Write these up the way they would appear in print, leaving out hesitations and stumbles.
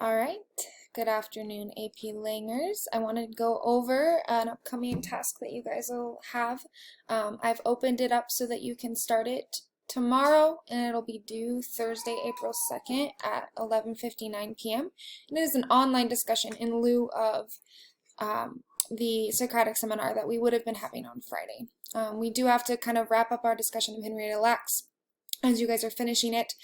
All right, good afternoon, AP Langers. I want to go over an upcoming task that you guys will have. I've opened it up so that you can start it tomorrow, and it'll be due Thursday, April 2nd at 11:59 p.m. And it is an online discussion in lieu of the Socratic seminar that we would have been having on Friday. We do have to kind of wrap up our discussion of Henrietta Lacks as you guys are finishing it.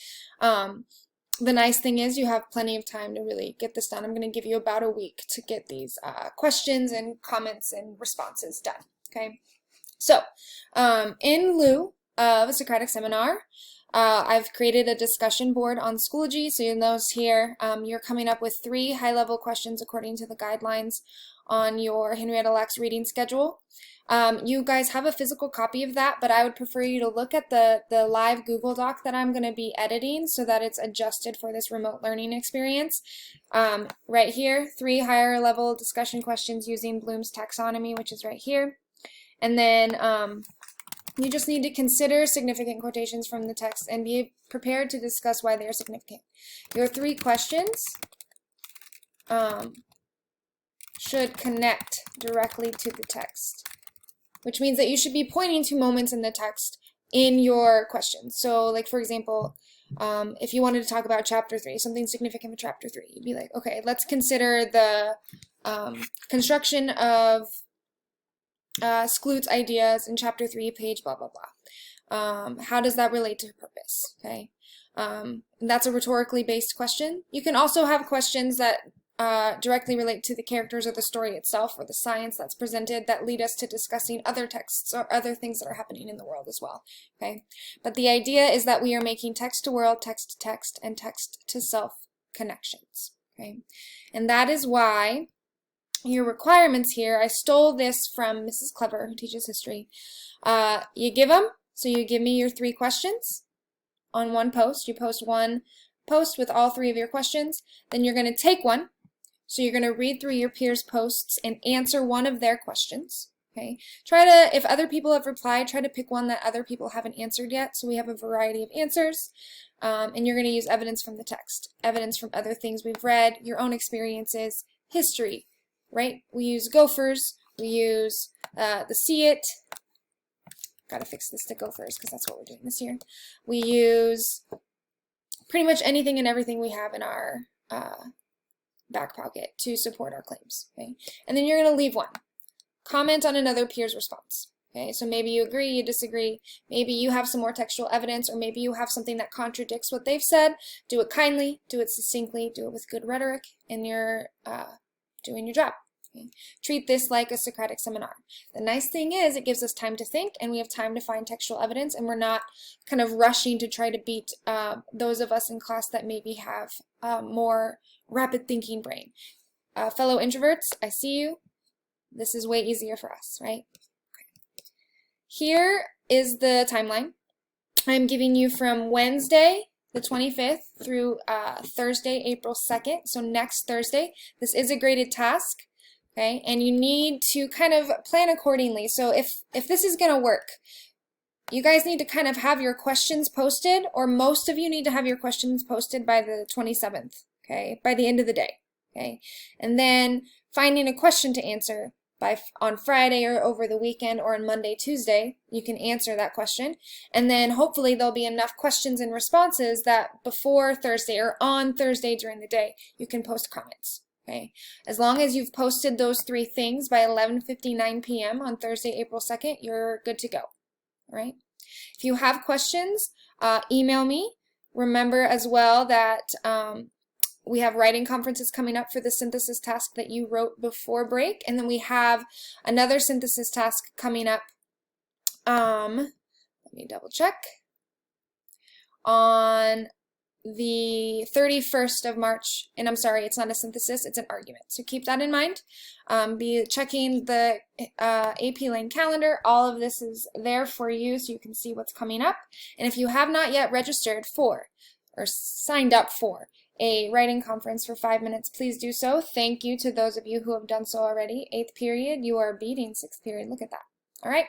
The nice thing is you have plenty of time to really get this done. I'm going to give you about a week to get these questions and comments and responses done. Okay, so in lieu of a Socratic seminar, I've created a discussion board on Schoology. So you'll notice here you're coming up with 3 high-level questions according to the guidelines on your Henrietta Lacks reading schedule. You guys have a physical copy of that, but I would prefer you to look at the live Google Doc that I'm going to be editing so that it's adjusted for this remote learning experience. Right here, 3 higher level discussion questions using Bloom's taxonomy, which is right here. And then you just need to consider significant quotations from the text and be prepared to discuss why they are significant. Your 3 questions should connect directly to the text, which means that you should be pointing to moments in the text in your questions. So, like, for example, if you wanted to talk about chapter 3, something significant with chapter 3, you'd be like, okay, let's consider the construction of Skloot's ideas in chapter 3, page blah, blah, blah. How does that relate to purpose? Okay, that's a rhetorically based question. You can also have questions that directly relate to the characters or the story itself or the science that's presented that lead us to discussing other texts or other things that are happening in the world as well. Okay, but the idea is that we are making text to world, text to text, and text to self connections. Okay, and that is why your requirements here, I stole this from Mrs. Clever, who teaches history. You give them, so you give me your 3 questions on one post. You post one post with all 3 of your questions. Then you're going to take one. So you're going to read through your peers' posts and answer one of their questions. Okay. Try to, if other people have replied, try to pick one that other people haven't answered yet. So we have a variety of answers. And you're going to use evidence from the text, evidence from other things we've read, your own experiences, history, right? We use gophers. We use the see it. Got to fix this to gophers because that's what we're doing this year. We use pretty much anything and everything we have in our back pocket to support our claims. Okay, and then you're going to leave one. Comment on another peer's response. Okay, so maybe you agree, you disagree, maybe you have some more textual evidence, or maybe you have something that contradicts what they've said. Do it kindly, do it succinctly, do it with good rhetoric, and you're doing your job. Okay. Treat this like a Socratic seminar. The nice thing is it gives us time to think, and we have time to find textual evidence, and we're not kind of rushing to try to beat those of us in class that maybe have more rapid thinking brain. Fellow introverts, I see you. This is way easier for us, right? Okay. Here is the timeline. I'm giving you from Wednesday, the 25th, through Thursday, April 2nd, so next Thursday. This is a graded task. Okay, and you need to kind of plan accordingly. So if this is going to work, you guys need to kind of have your questions posted, or most of you need to have your questions posted by the 27th, okay, by the end of the day, okay? And then finding a question to answer on Friday or over the weekend or on Monday, Tuesday, you can answer that question. And then hopefully there'll be enough questions and responses that before Thursday or on Thursday during the day, you can post comments. Okay, as long as you've posted those 3 things by 11:59 p.m. on Thursday, April 2nd, you're good to go. All right. If you have questions, email me. Remember as well that we have writing conferences coming up for the synthesis task that you wrote before break, and then we have another synthesis task coming up. Let me double check. On the 31st of March, and I'm sorry, it's not a synthesis, it's an argument. So keep that in mind. Be checking the AP Lane calendar. All of this is there for you so you can see what's coming up. And if you have not yet registered for or signed up for a writing conference for 5 minutes, please do so. Thank you to those of you who have done so already. 8th period, you are beating 6th period. Look at that. All right.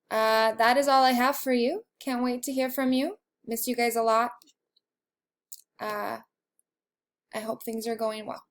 That is all I have for you. Can't wait to hear from you. Miss you guys a lot. I hope things are going well.